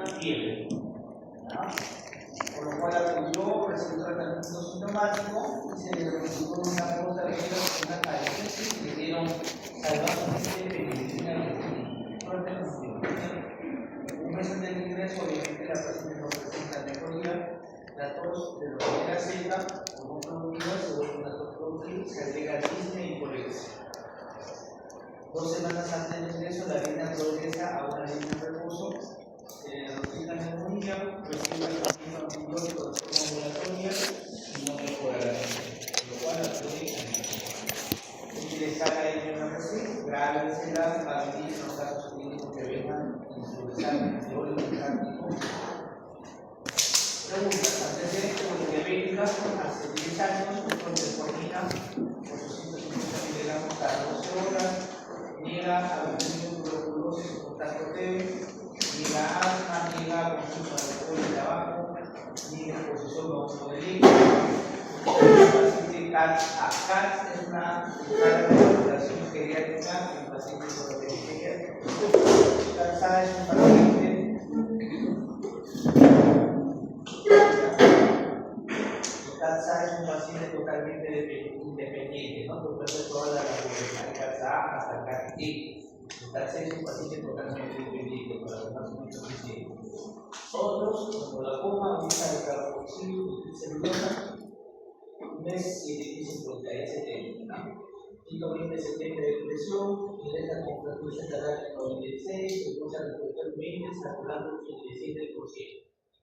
y fiebre. Por lo cual acudió, recibió tratamiento sintomático y se le realizó una pausa de vida con una carencia y le dieron salvajemente penicilina. Un mes antes del ingreso, obviamente la paciente no presenta mejoría, la tos de la manera seca, como productiva, se vuelve una tos productiva, se agrega cisne y hipolepsia. 2 semanas antes del ingreso, la línea progresa a una línea de reposo. Tiene neumonía, recibe el tratamiento antibiótico de forma ambulatoria y no mejora, lo cual acude a le saca de una receta, grave ansiedad, va a venir los casos clínicos que vengan en su examen teórico. Preguntas, antecedentes de diabética hace 10 años, con metformina, 850 miligramos cada 12 horas, niega a tuberculosis o contacto leve, niega asma, niega consumo de alcohol y tabaco, niega exposición a uso de líquido. El paciente CATS es una recuperación geriátrica en pacientes con obesidad geriátrica. CATS es un paciente totalmente independiente, ¿no? Tú puedes toda la recuperación de CATS hasta el CATS. CATS es un paciente totalmente independiente para los más o menos suficientes. Otros, como la coma, unidad de carboxilo, celulosa, un mes y 57. 5 de septiembre de depresión, ingresa con frecuencia cardíaca 96, frecuencia respiratoria 20, saturando 87%.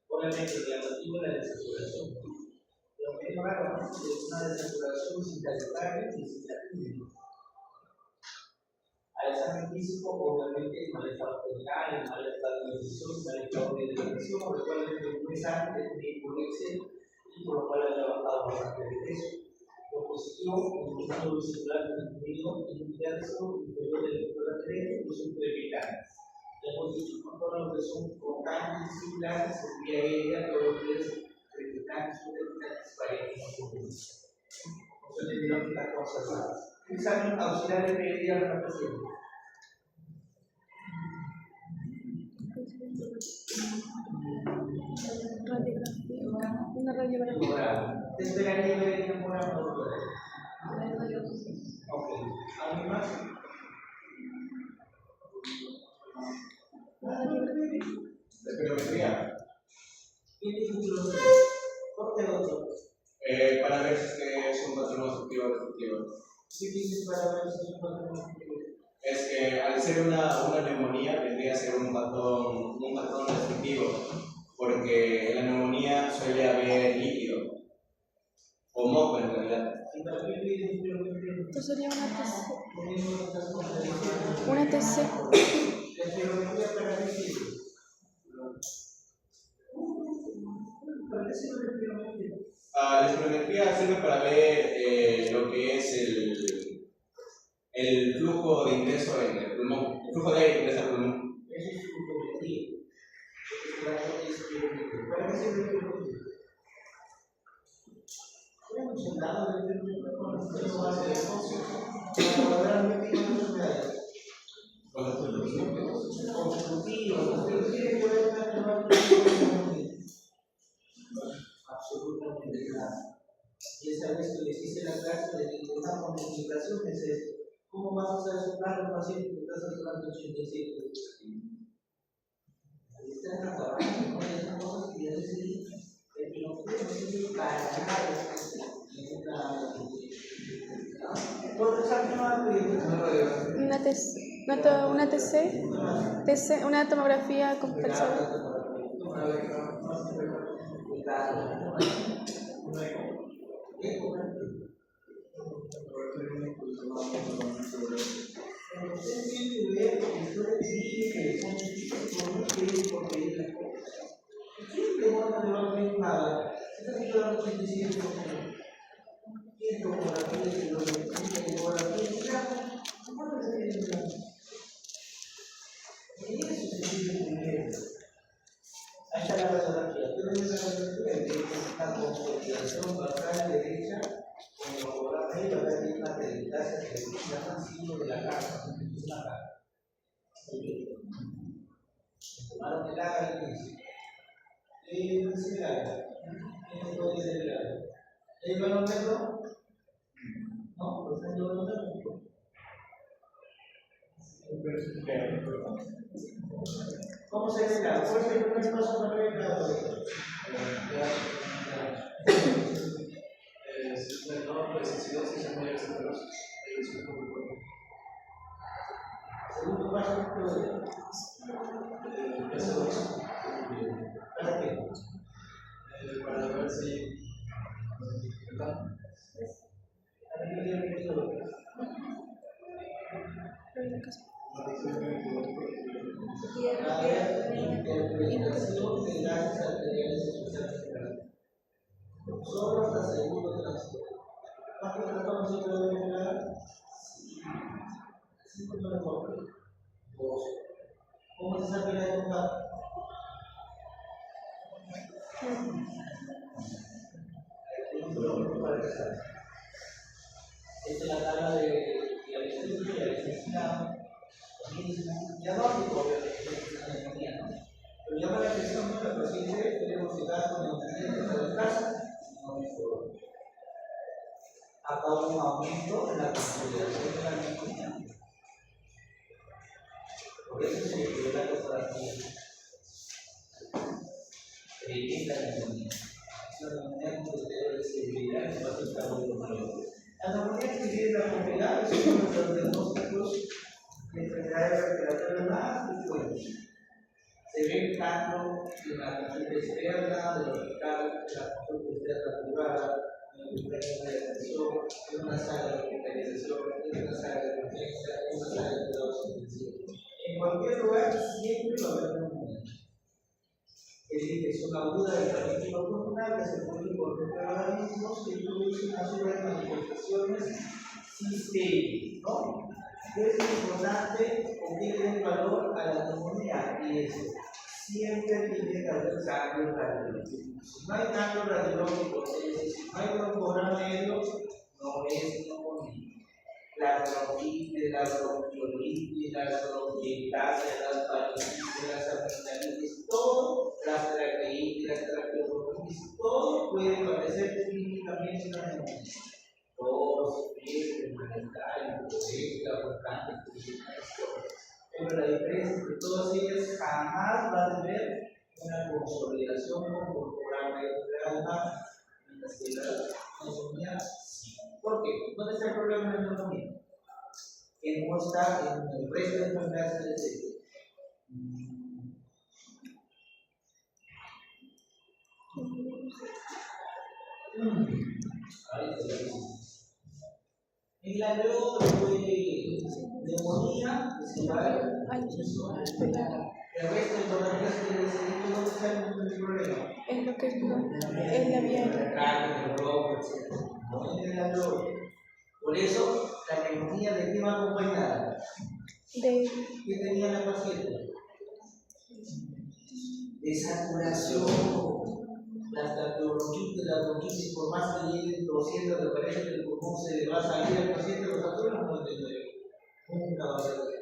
Obviamente, el llamativo es la desaturación. Lo que es raro es una desaturación sin calibrar y sin salir. Al examen físico, obviamente, el mal estado general, el mal estado de nutrición, el mal estado de depresión, por lo cual el mes antes de hipolepsia y por lo cual ha trabajado bastante de peso. Lo positivo, el músculo vesicular disminuido en un tercio inferior del lector lateral y son prevital. Hemos dicho con lo que son constantes vesicular, vía aérea, todo lo que es prevital, subprevital, paréntesis. Eso le dieron estas cosas más. Examen auxiliar de medida de la paciente. Una radiografía. ¿Te esperaría ver el temporal doctora? Ok. ¿Alguien más? ¿La espirometría? ¿Quién dice espirometría? ¿Por qué doctor? Para ver si es un patrón obstructivo o restrictivo. ¿Qué dices para ver si es un patrón obstructivo? Es que al ser una neumonía vendría a ser un patrón restrictivo, porque en la neumonía suele haber líquido, o moco en realidad. ¿Y para qué piden espirometría? Esto sería una TC. Una TC. ¿La espirometría para qué sirve? ¿Para qué sirve la espirometría? La espirometría sirve para ver lo que es el flujo de ingreso en el pulmón, el flujo de aire que ingresa al pulmón. Eso es flujometría. ¿Para qué sirve la espirometría? Hemos hablado de espirometría con los procesos base de negocio para valorar qué tipo de enfermedades. Constitutivos, ¿usted quiere poder una absolutamente nada. Y esa vez que les hice la clase de que una comunicación es esto. ¿Cómo vas a usar su plan un paciente que está saturando 87? Ahí están acabando con esas cosas que ya decidí. Que no sirve para nada. ¿Cuántos exámenes más pedimos? Una TC, una tomografía compensada. Ahí está la radiografía. Pero esa radiografía que está con consolidación basal derecha, con el logograma ahí, va a tener una peritasa que se llama signo de la carga. Es una carga. Tomaron el agua y dice, ¿qué es el agua? ¿Qué puede ser el agua? ¿El balómetro? No, pues el balómetro. ¿Cómo se ve el agua? ¿Cuál es el primer paso para ver el agua? Si es menor precisión, si se mueve hacia atrás, ahí es un poco bueno. Segundo paso, ¿qué puede ser? Eso ¿Para qué? para ver si. ¿Verdad? ¿Para qué quiero que eso? Para ver interpretación de gases arteriales especiales. Solo hasta segundo transporte. ¿Cuánto tratamos de ver? 5 por 2. ¿Cómo se saca la de tocar? Esta es la tabla de electricidad y electricidad. Ya no hay obviamente, ¿no? Pero llama la atención que la paciente tenemos que dar con el movimiento de la casa. Acá un aumento en la consolidación de la neumonía. Por eso se le quedó la restauración. Previene la neumonía. Es una neumonía con criterio de seguridad que va a estar muy malo. La neumonía que tiene la propiedad es uno de los diagnósticos de enfermedades respiratorias más frecuentes. Se ve tanto en la consulta externa del hospital, en la consulta externa privada, en el centro de atención, en una sala de hospitalización, en una sala de urgencia, en una sala de cuidados intensivos. En cualquier lugar siempre va a haber neumonía. Es decir, es una aguda de transmisión pulmonar que se produce por microorganismos que producen una serie de manifestaciones sistémicas, ¿no? Es importante ponerle un valor a la neumonía y es siempre tiene que haber cambio radiológico. Si no hay cambio radiológico, es decir, si no hay broncograma medio, no es neumonía. La bronquitis, la bronquiolitis, la bronquiectasia, las faringitis, las amigdalitis, todo, las traqueitis, las traqueobronquitis, todo puede parecer clínicamente una neumonía. Tos, fiebre, malestar, impotencia, bastante, pero la diferencia es que todas ellas jamás van a tener una consolidación con programa de alma, mientras que la neumonía sí. ¿Por qué? ¿Dónde está el problema de la neumonía? Que no está en el resto de enfermedades del cerebro. En la neumonía, que se va a el resto de enfermedades del cerebro, ¿dónde está el problema? Es lo que es la vía aérea. El bronco, etc. No en el alveolo. Por eso, la neumonía de qué va acompañada. ¿Qué tenía la paciente? De saturación. La traqueobronquitis, la bronquitis, por más que lleguen 200, me parece que el pulmón se le va a salir al paciente, lo satura, no entenderé. Nunca va a ser así.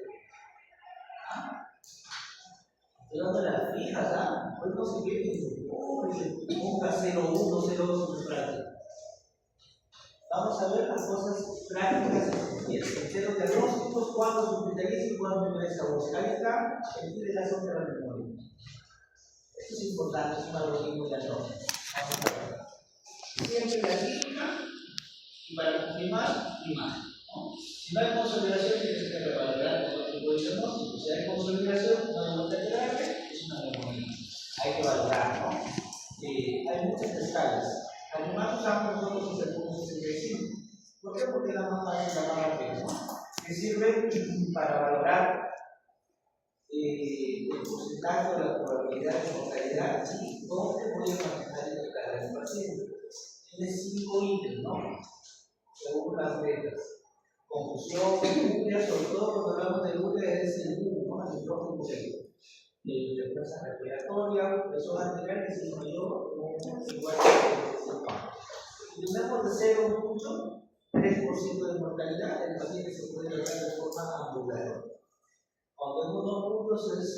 Estoy dando las fijas, ¿ah? Pues no se queden, nunca 0,1, 0,2 en práctica. Vamos a ver las cosas prácticas y los diagnósticos, cuándo se hospitaliza y cuándo ingresa a voz. Ahí está el kit de la zona de la memoria. Esto es importante, es un algoritmo de la norma. Vamos a ver. Siempre la clínica y para confirmar, imagen. ¿No? Si no hay consolidación, tienes que revalidar otro tipo de diagnóstico. Si hay consolidación, no hay vuelta que darle, es una neumonía. Hay que valorar, ¿no? Hay muchas escalas. Además, usamos nosotros el punto 65. ¿Por qué? Porque es la más fácil, la más rápida, ¿no? Que sirve para valorar el porcentaje de la probabilidad de mortalidad y dónde voy a manejar el cada del paciente. Tiene 5 ítems, ¿no? Según las reglas. Confusión, urea, sobre todo cuando hablamos de urea es el U, ¿no? El próximo cerebro. De fuerza respiratoria, presión arterial que se mayor o igual que si tenemos de 0.3% de mortalidad, el paciente se puede tratar de forma ambulatoria. Cuando tenemos 2 puntos es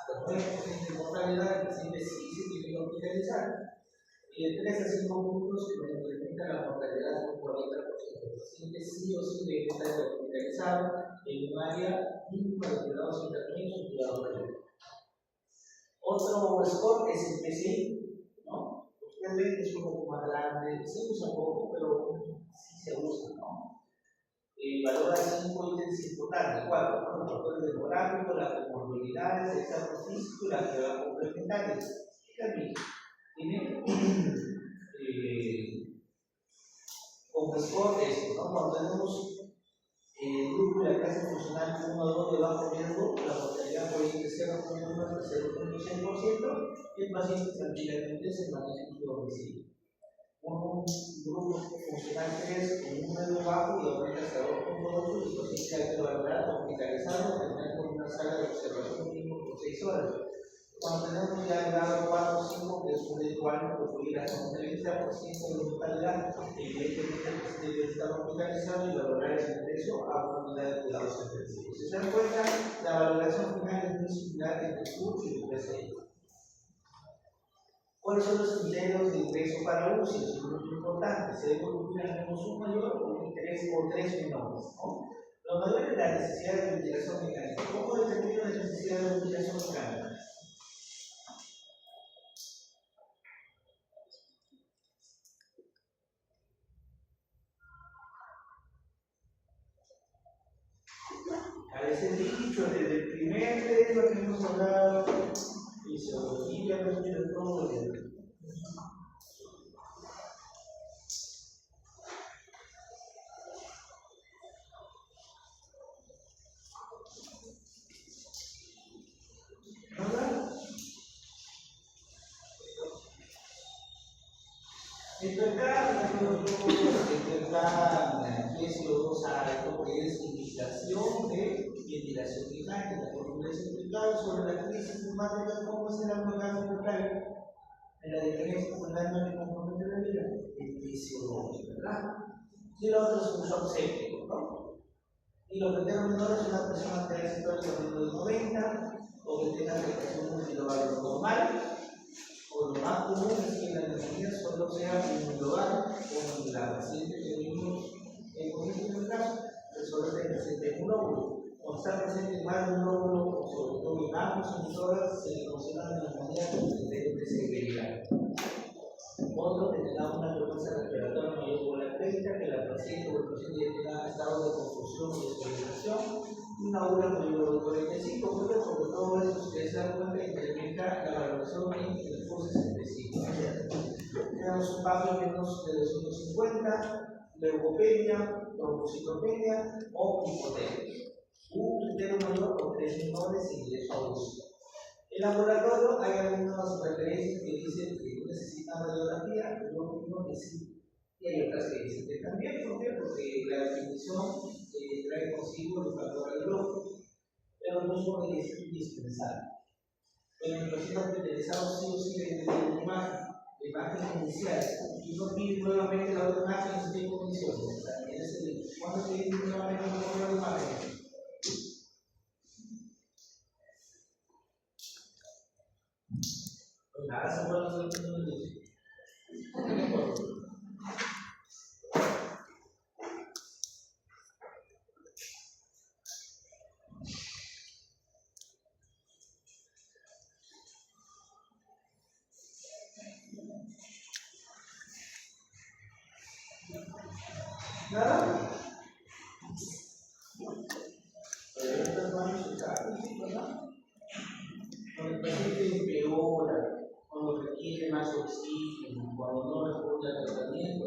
hasta 9% de mortalidad, el paciente sí se tiene que hospitalizar. Y de 3 a 5 puntos que incrementa la mortalidad en un 40%. El paciente sí o sí debe estar hospitalizado en un área mínima de cuidados intermedios o cuidados primeros. Otro score es el PCI, ¿no? Ustedes ven que es un poco más grande, se usa poco, pero sí se usa, ¿no? Valora 5 ítems importantes, 4, ¿no? Los factores demográficos, las comorbilidades, el estado físico y las actividades complementarias. Y también tiene como score esto, ¿no? Cuando tenemos el grupo y la clase funcional 1 o 2 de bajo riesgo, la mortalidad puede ir de 0,1 hasta 0,6% y el paciente tranquilamente se maneja en su domicilio. Un grupo funcional 3 con un medio bajo y aumenta hasta 2,8, el paciente hay que valorar hospitalizado, tener con una sala de observación mínimo por 6 horas. Cuando tenemos ya el grado 4 o 5, que es un igual, que puede ir hasta un 30% de mortalidad, evidentemente el paciente debe estar hospitalizado y valorar el ingreso a una unidad de cuidados intensivos. Si se dan cuenta, la valoración final es muy similar entre el CURS y el PCI. ¿Cuáles son los criterios de ingreso para UCI? Eso es muy importante. Se debe cumplir al menos un mayor o 3 menores, ¿no? Lo mayor es la necesidad de ventilación mecánica. ¿Cómo determino la necesidad de ventilación mecánica? A veces dicho, desde el primer tema que hemos hablado, fisiología, respiratoria. CO2 alto es indicación de ventilación mecánica. Como les he explicado sobre la crisis climática, ¿cómo es el almacenaje local? En la diferencia con el daño que compromete la vida, el fisiológico, ¿verdad? Y lo otro es un shock séptico, ¿no? Y lo que tengo menor es una persona que haya situado el 90 o que tenga afectación multilobar normal. O lo más común es que la neumonía solo sea global, como la paciente que vimos con este caso, que solo esté presente en un lóbulo. Cuando está presente más de un lóbulo, sobre todo en ambos emisoras, se le considera una neumonía de severidad. Otro que tenga una frecuencia respiratoria mayor que la 30, que la paciente o el paciente tenga estado de confusión o desorientación, y una aura mayor de 45, pero sobre todo eso se les da cuenta incrementa la valoración en el curso específico. Tenemos un valor menos de 250, leucopenia, trombocitopenia o hipotemia. Un criterio mayor o 3 menores en ingreso a UCI. En el laboratorio hay algunas referencias que dicen que no necesitan radiografía, yo opino que sí. Y hay otras que dicen que también, ¿por qué? Porque la definición trae consigo el factor radiológico, pero no es un requisito indispensable. En el paciente hospitalizado sí o sí debe tener una imagen, la imagen inicial, y no pide nuevamente la otra imagen en sus condiciones. ¿Cuándo se pide nuevamente una nueva imagen? Nada se puede hacer en el inicio. ¿Nada? Estas manos están ¿verdad? Cuando el paciente empeora, cuando requiere más oxígeno, cuando no responde al tratamiento,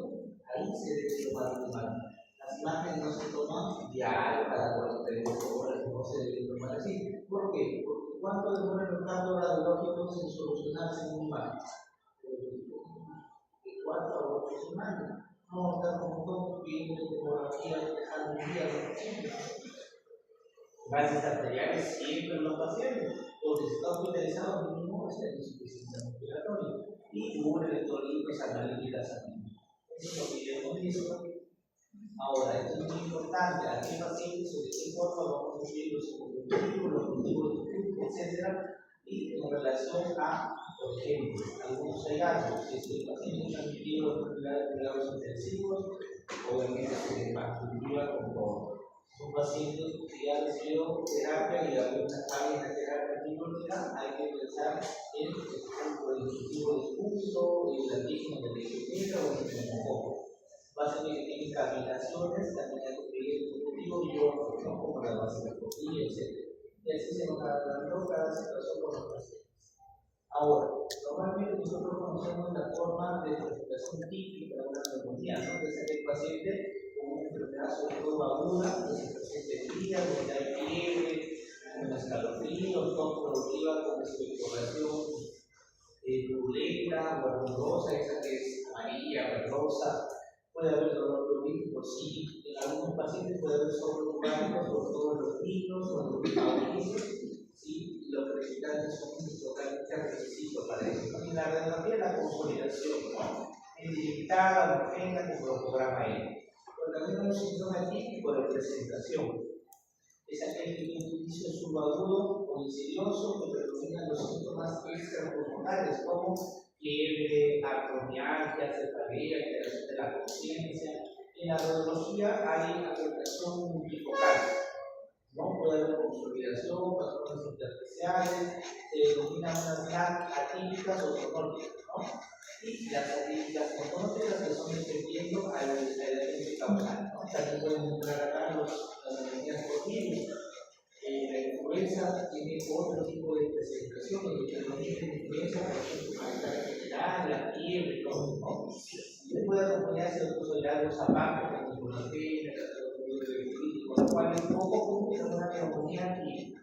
ahí se debe tomar una imagen. Las imágenes no se toman diario, cada 48 horas, no se deben tomar así. ¿Por qué? Porque ¿cuánto demora los campos radiológicos en solucionarse en un imagen? De 4 a 8 semanas. No estar como todos pidiendo tomografía, dejando un día de gases arteriales siempre los pacientes, porque si está hospitalizado mínimo está en insuficiencia respiratoria y un electrolitos analíticas también. Eso es lo que yo hemos visto. Ahora, esto es muy importante, aquí pacientes sobre qué forma vamos a subir los cultivos, etc. Y en relación a, por ejemplo, algunos hallazgos, si el paciente transmitido enfermedades de cuidados intensivos, obviamente se le factura como un paciente que ya recibió terapia y alguna falla en la terapia quirúrgica, hay que pensar en el dispositivo de uso, el antígeno de leche o el pneumococo. Básicamente tienen caminaciones, también hay que pedir el dispositivo y otros, ¿no? Como la vasectomía, etc. Y así se nos adaptando cada situación con los pacientes. Ahora, normalmente nosotros conocemos la forma de presentación típica de una neumonía, ¿no? De ser el paciente con una enfermedad sobre todo aguda, que se presenta en días, donde hay fiebre, con escalofríos, tos productiva, con expectoración purulenta o arrugosa, esa que es amarilla, verdosa. Puede haber dolor crónico, sí. En algunos pacientes puede haber sobrecargos, sobre todo en los niños o en los adultos, sí. Y los practicantes son totalmente requisitos para eso. Y la radiografía, la consolidación, ¿no? Limitada, homogénea, como lo programa ahí. Pero también un síndrome típico de presentación. Es aquel que tiene un inicio subagudo o insidioso que predominan los síntomas extrapulmonares como fiebre, artromialgia, cefalea, alteración de la conciencia. En la radiología hay afectación multifocal, ¿no? Puede haber consolidación, patrones intersticiales, se denominan unas NAC atípicas o tonóticas, ¿no? Y las tonóticas que son dependiendo al agente causal, ¿no? También pueden entrar acá las neumonías por virus. La influenza tiene otro tipo de presentación, donde el origen de influenza, por ejemplo, malestar general, la fiebre, todo, ¿no? Y puede acompañarse de otros hallazgos aparte, como la pena, con lo cual es poco común en una neumonía clínica.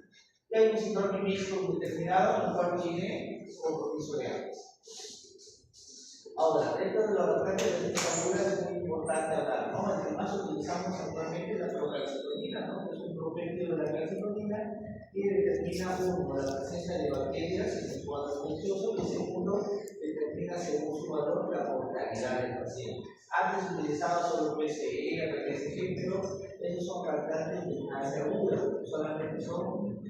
Y hay un síndrome mixto determinado, el cual tiene compromiso de aguas. Ahora, dentro de los retratos de temperatura es muy importante hablar, ¿no? El que más utilizamos actualmente es la procalcitonina, ¿no? Que es un propio de la calcitonina que determina, uno, la presencia de bacterias en el cuadro infeccioso y segundo, determina según su valor la mortalidad del paciente. Antes utilizaba solo PCR, PSG, pero esos son tratantes de influencia aguda, solamente son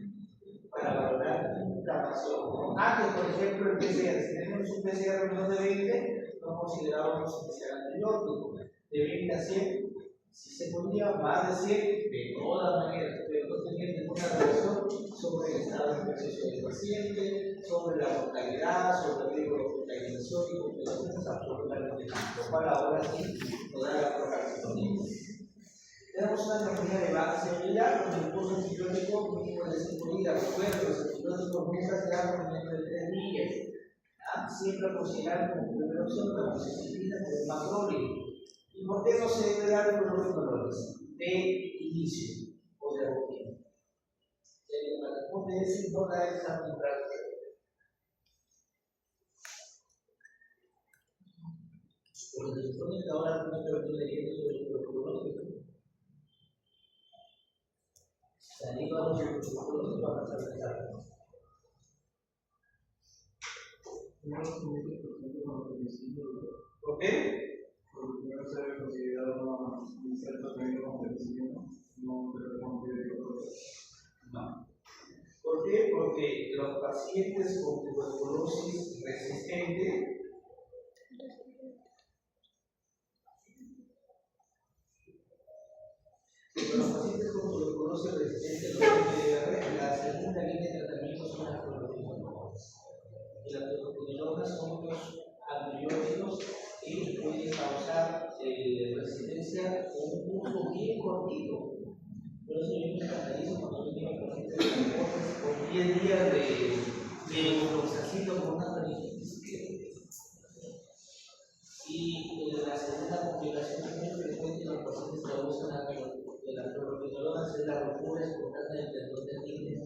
para valorar inflamación, ¿no? Antes, por ejemplo, el PCR, si tenemos un PCR menor de 20, no considerábamos un PCR antibiótico. De 20 a 100, si se ponía más de 100, de todas maneras, pero no tenía ninguna relación sobre el estado infeccioso del paciente, sobre la mortalidad, sobre el riesgo de hospitalización y complicaciones, absolutamente nada. Lo cual ahora sí nos da la procalcitonina. Tenemos una neumonía de baja severidad con el curso antibiótico mínimo de 5 días. Recuerden, los antibióticos nunca se dan por menos de 3 días. Siempre considerar como primera opción la amoxicilina con el macrolide. ¿Y por qué no se debe dar el clorofenolores de inicio o de rutina? La respuesta es no dar el examen práctico. Porque se supone que ahora no estoy leyendo sobre el clorofenológico. Ahí vamos a los protocolos para hacer el examen. ¿Por qué? Porque no se debe considerar un cierto medio de conocimiento, no debe considerar. No. ¿Por qué? Porque los pacientes con tuberculosis resistente los pacientes con tuberculosis resistente la segunda línea de tratamiento son las clorofenolinas. Y las clorofenolinas son los antibióticos que pueden causar resistencia con un uso bien cortito. Por eso yo me escandalizo cuando yo tengo pacientes con 10 días de fluoxacino con una faringitis. Y la segunda complicación muy frecuente en los pacientes que abusan de la clorofenolinas es la ruptura espontánea del tendón de Aquiles.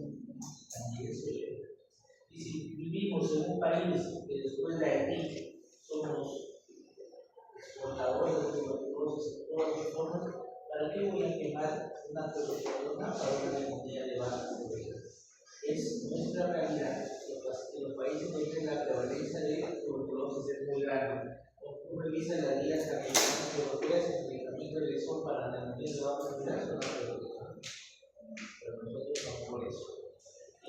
Y si vivimos en un país que después de Haití somos exportadores de tuberculosis en todas sus formas, ¿para qué voy a quemar una clorofenolina para una neumonía de baja severidad? Es nuestra realidad. En los países donde la prevalencia de tuberculosis es muy grande. Tú revisas las guías americanas y europeas, el medicamento de elección para neumonías de baja severidad son las clorofenolinas. Pero nosotros no por eso.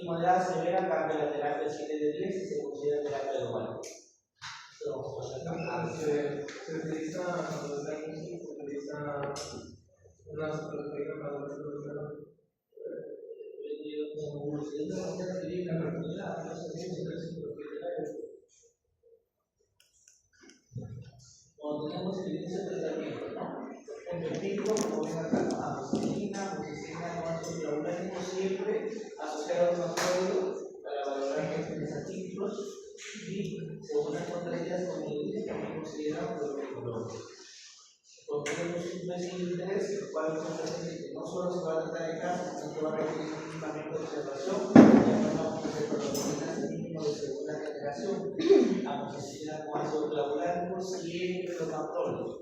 Y incomodidad severa cambia la terapia 7 de 10 y se considera terapia global. Se utiliza una proteína para cuando tenemos evidencia de tratamiento, ¿no? El pico, como ven acá, amoxicilina, no anticoagulánico, siempre asociado a un acuerdo para valorar gestiones atípicos y, según las contrariedades, como le dije, también consideramos los psicológicos. Porque tenemos un vecino de interés, el cual es un paciente que no solo se va a tratar en casa, sino que va a requerir un tratamiento de observación, ya no vamos a hacer protocolos mínimo de segunda generación, amoxicilina con ácido clavulánico, siempre los autores.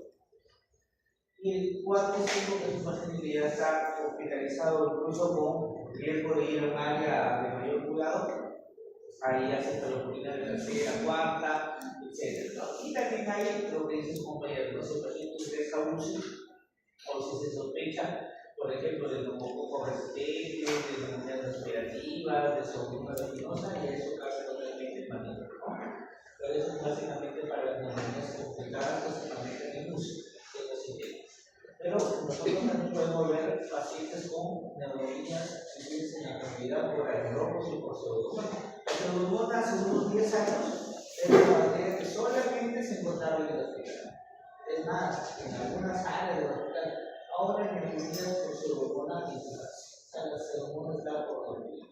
Y el cuarto punto, que es un paciente que ya está hospitalizado, incluso con riesgo de ir a un área de mayor cuidado, ahí ya se coloca de tercera, cuarta, etc. ¿No? Y también hay lo que dice su compañero, ¿no? Si el paciente ingresa UCI o si se sospecha, por ejemplo, de neumococo resistente, de neumonías respirativas, de pseudomonas vertiginosa, y eso cambia totalmente el manejo, ¿no? Pero eso es básicamente para las neumonías complicadas que se manejan en UCI. Pero nosotros también podemos ver pacientes con neumonías en la cantidad por aerobos y por pseudomonas. La pseudomonas hace unos 10 años era una bacteria que solamente se encontraba en el hospital. Es más, en algunas áreas del hospital, ahora en neumonías por pseudomonas titulares. O sea, la pseudomonas está por dormir.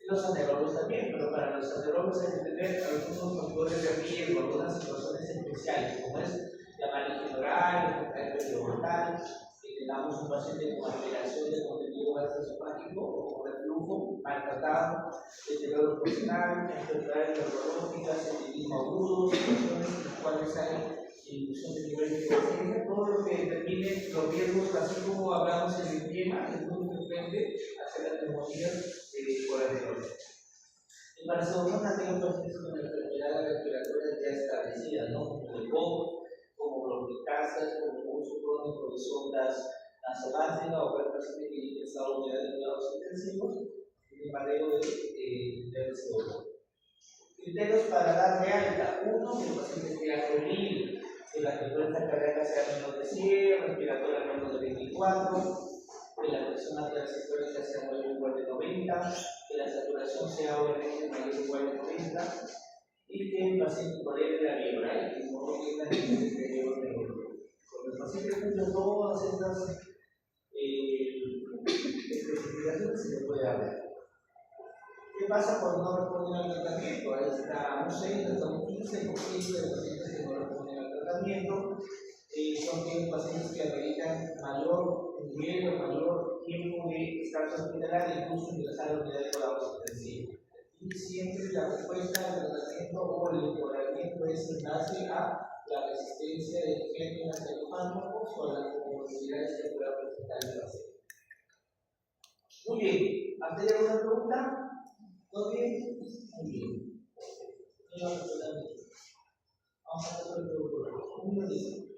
Los anaerobos también, pero para los anaerobos hay que tener algunos factores de riesgo, algunas situaciones especiales, como es la maligna oral, el periodontal, que tengamos un paciente con alteración de contenido gastroesofágico o con reflujo maltratado, deterioro funcional, enfermedades neurológicas, etilismo agudo, situaciones en las cuales hay inducción de niveles de conciencia, todo lo que determine los riesgos, así como hablamos en el tema, es muy frecuente hacer las neumonías por aerosol. Y para pseudomonas tenemos pacientes con enfermedades respiratorias ya establecidas, ¿no? Como el COVID, como bronquiectasias, como uso crónico de sondas nasogástricas o para pacientes que tienen estado unidad de cuidados intensivos, el manejo de pseudomonas. Criterios para dar de alta: uno, que el paciente sea libre, que la frecuencia cardíaca sea menos de 100, respiratoria menos de 24, que la presión arterial sistólica sea mayor o igual de 90, que la saturación sea obviamente mayor o igual de 90, y que el paciente tolere la fiebre y no tenga ningún deterioro neurológico. Cuando el paciente cumple todas estas especificaciones, se le puede hablar. ¿Qué pasa cuando no responden al tratamiento? Ahí está un 6 hasta un 15% de pacientes que no responden al tratamiento. Son pacientes que ameritan mayor nivel o mayor tiempo de estancia hospitalaria, incluso ingresar a la unidad de cuidados intensivos. Y siempre la respuesta al tratamiento o el empeoramiento es en base a la resistencia de infecciones de los fármacos o a las comorbilidades que pueda presentar el paciente. Muy bien, ¿hasta ahí alguna pregunta? ¿Todo bien? Muy bien. Vamos a hacer el producto. Un minutito.